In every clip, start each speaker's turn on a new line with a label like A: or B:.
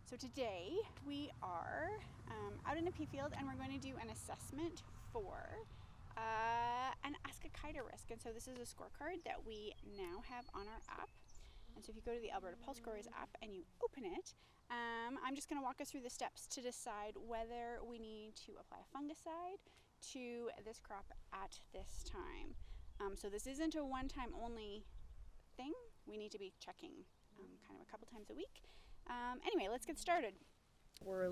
A: So today we are out in a pea field and we're going to do an assessment for an Ascochyta risk. And so this is a scorecard that we now have on our app. And so if you go to the Alberta Pulse Scorers app and you open it, I'm just going to walk us through the steps to decide whether we need to apply a fungicide to this crop at this time. So this isn't a one-time only thing. We need to be checking kind of a couple times a week. Anyway, let's get started. We're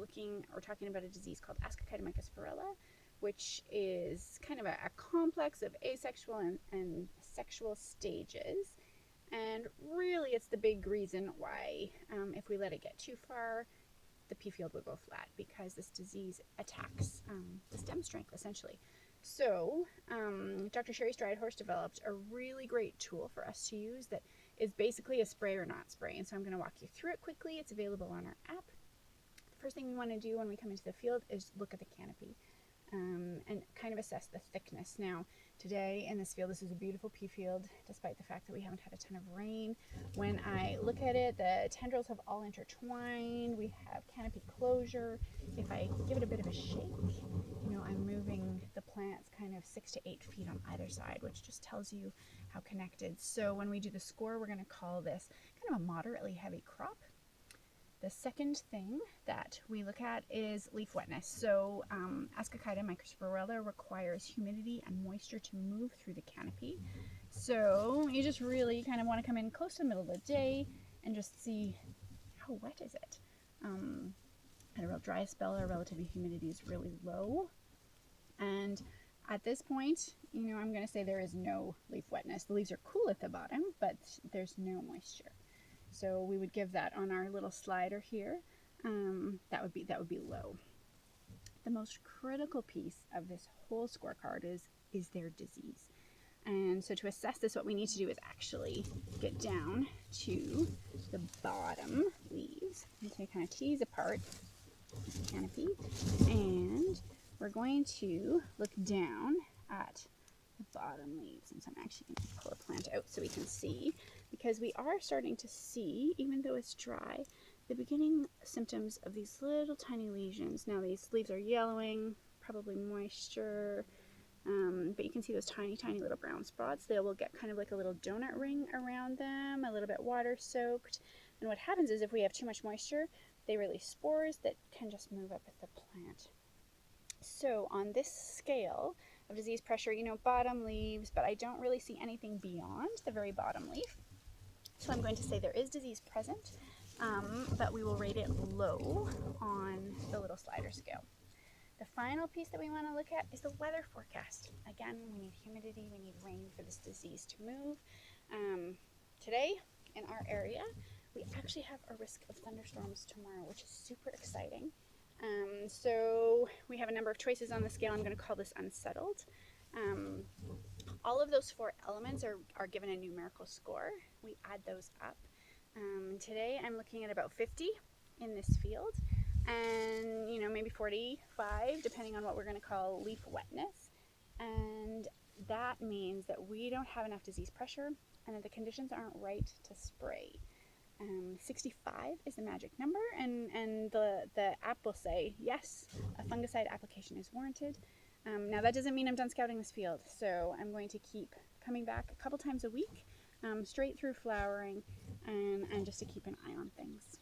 A: talking about a disease called Ascochyta mycosphaerella, which is kind of a complex of asexual and sexual stages. And really, it's the big reason why, if we let it get too far, the pea field will go flat, because this disease attacks the stem strength, essentially. So, Dr. Sherry Stridehorse developed a really great tool for us to use that is basically a spray or not spray. And so I'm going to walk you through it quickly. It's available on our app. The first thing we want to do when we come into the field is look at the canopy and kind of assess the thickness. Now, today in this field, this is a beautiful pea field, despite the fact that we haven't had a ton of rain. When I look at it, the tendrils have all intertwined. We have canopy closure. If I give it a bit of a shake, I'm moving the plants kind of 6 to 8 feet on either side, which just tells you how connected. So when we do the score, we're going to call this kind of a moderately heavy crop. The second thing that we look at is leaf wetness. So Ascochyta mycosphaerella requires humidity and moisture to move through the canopy. So you just really kind of want to come in close to the middle of the day and just see how wet is it. At a real dry spell, our relative humidity is really low. And at this point, I'm going to say there is no leaf wetness. The leaves are cool at the bottom, but there's no moisture. So we would give that on our little slider here. That would be low. The most critical piece of this whole scorecard is their disease. And so to assess this, what we need to do is actually get down to the bottom leaves and to kind of tease apart the canopy, and we're going to look down at the bottom leaves. And so I'm actually going to pull a plant out so we can see, because we are starting to see, even though it's dry, the beginning symptoms of these little tiny lesions. Now these leaves are yellowing, probably moisture, but you can see those tiny little brown spots. They will get kind of like a little donut ring around them, a little bit water soaked. And what happens is if we have too much moisture, they release spores that can just move up at the plant. So on this scale of disease pressure, bottom leaves, but I don't really see anything beyond the very bottom leaf. So I'm going to say there is disease present, but we will rate it low on the little slider scale. The final piece that we want to look at is the weather forecast. Again, we need humidity, we need rain for this disease to move. Today in our area, we actually have a risk of thunderstorms tomorrow, which is super exciting. So we have a number of choices on the scale. I'm going to call this unsettled. All of those 4 elements are given a numerical score. We add those up. Today I'm looking at about 50 in this field, and maybe 45 depending on what we're going to call leaf wetness. And that means that we don't have enough disease pressure and that the conditions aren't right to spray. 65 is the magic number, and the app will say, yes, a fungicide application is warranted. Now that doesn't mean I'm done scouting this field, so I'm going to keep coming back a couple times a week, straight through flowering, and just to keep an eye on things.